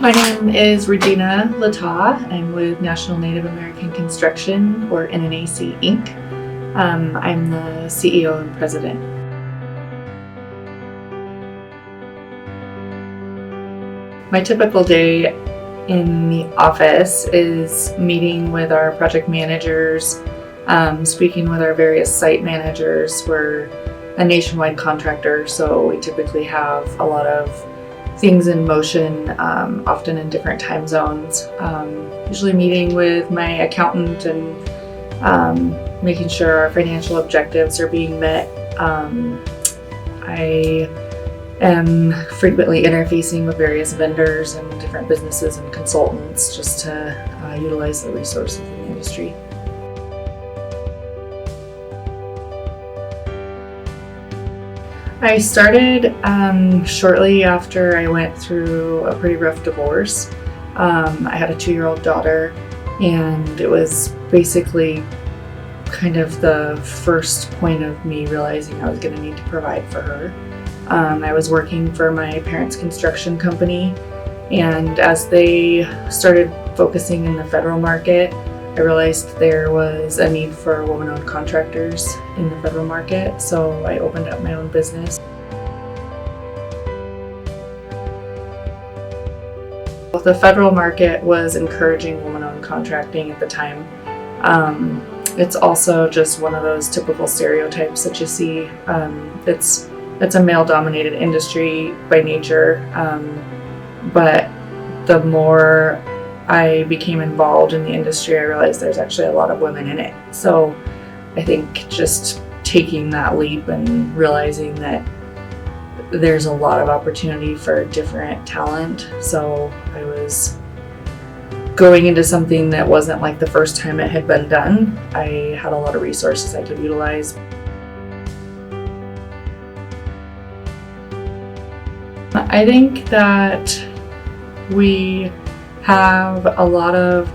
My name is Regina Lata. I'm with National Native American Construction, or NNAC Inc. I'm the CEO and president. My typical day in the office is meeting with our project managers, speaking with our various site managers. We're a nationwide contractor, so we typically have a lot of things in motion, often in different time zones. Usually meeting with my accountant and making sure our financial objectives are being met. I am frequently interfacing with various vendors and different businesses and consultants just to utilize the resources in the industry. I started shortly after I went through a pretty rough divorce. I had a 2-year-old daughter, and it was basically kind of the first point of me realizing I was going to need to provide for her. I was working for my parents' construction company, and as they started focusing in the federal market, I realized there was a need for woman-owned contractors in the federal market, so I opened up my own business. The federal market was encouraging woman-owned contracting at the time. It's also just one of those typical stereotypes that you see. It's a male-dominated industry by nature, but the more I became involved in the industry, I realized there's actually a lot of women in it. So I think just taking that leap and realizing that there's a lot of opportunity for different talent. So I was going into something that wasn't like the first time it had been done. I had a lot of resources I could utilize. I think that we have a lot of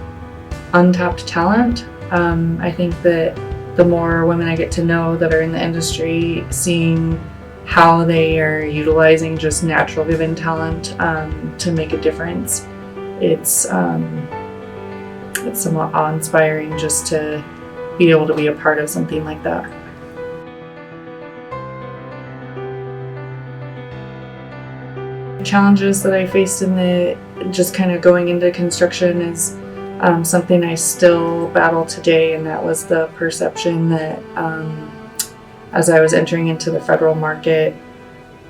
untapped talent. I think that the more women I get to know that are in the industry, seeing how they are utilizing just natural given talent to make a difference, it's somewhat awe-inspiring just to be able to be a part of something like that. Challenges that I faced in the just kind of going into construction is something I still battle today, and that was the perception that as I was entering into the federal market,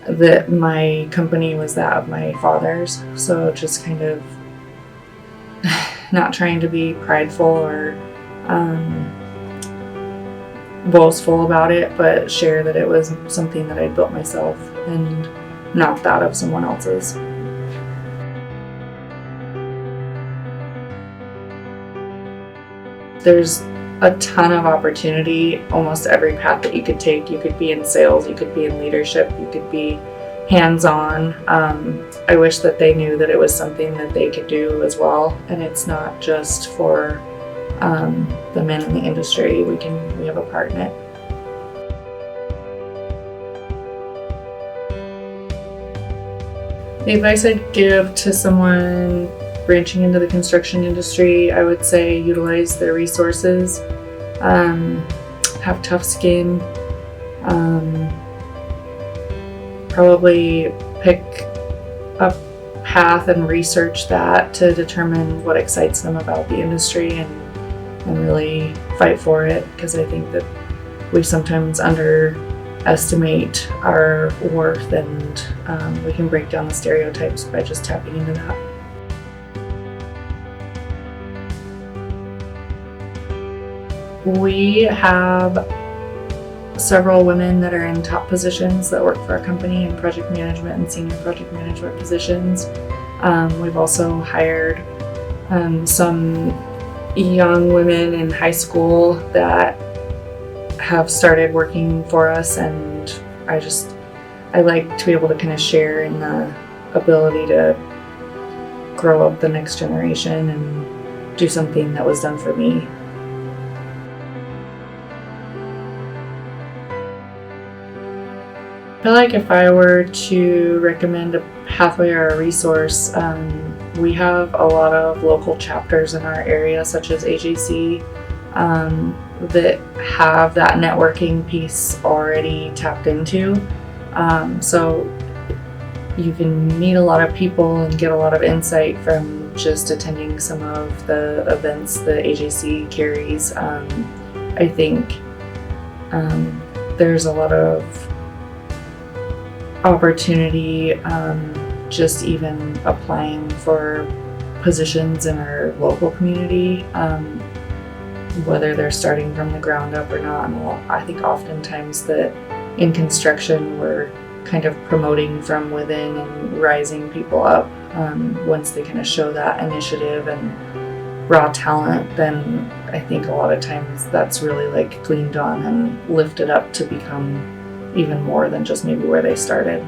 that my company was that of my father's. So just kind of not trying to be prideful or boastful about it, but share that it was something that I built myself and not that of someone else's. There's a ton of opportunity, almost every path that you could take. You could be in sales, you could be in leadership, you could be hands-on. I wish that they knew that it was something that they could do as well, and it's not just for the men in the industry. We have a part in it. The advice I'd give to someone branching into the construction industry, I would say utilize their resources, have tough skin, probably pick a path and research that to determine what excites them about the industry and really fight for it, because I think that we sometimes underestimate our worth, and we can break down the stereotypes by just tapping into that. We have several women that are in top positions that work for our company in project management and senior project management positions. We've also hired some young women in high school that have started working for us, and I like to be able to kind of share in the ability to grow up the next generation and do something that was done for me. I feel like if I were to recommend a pathway or a resource, we have a lot of local chapters in our area, such as AGC, that have that networking piece already tapped into. So you can meet a lot of people and get a lot of insight from just attending some of the events that AGC carries. I think there's a lot of opportunity just even applying for positions in our local community, whether they're starting from the ground up or not. And I think oftentimes that in construction we're kind of promoting from within and rising people up. Once they kind of show that initiative and raw talent, then I think a lot of times that's really like gleaned on and lifted up to become even more than just maybe where they started.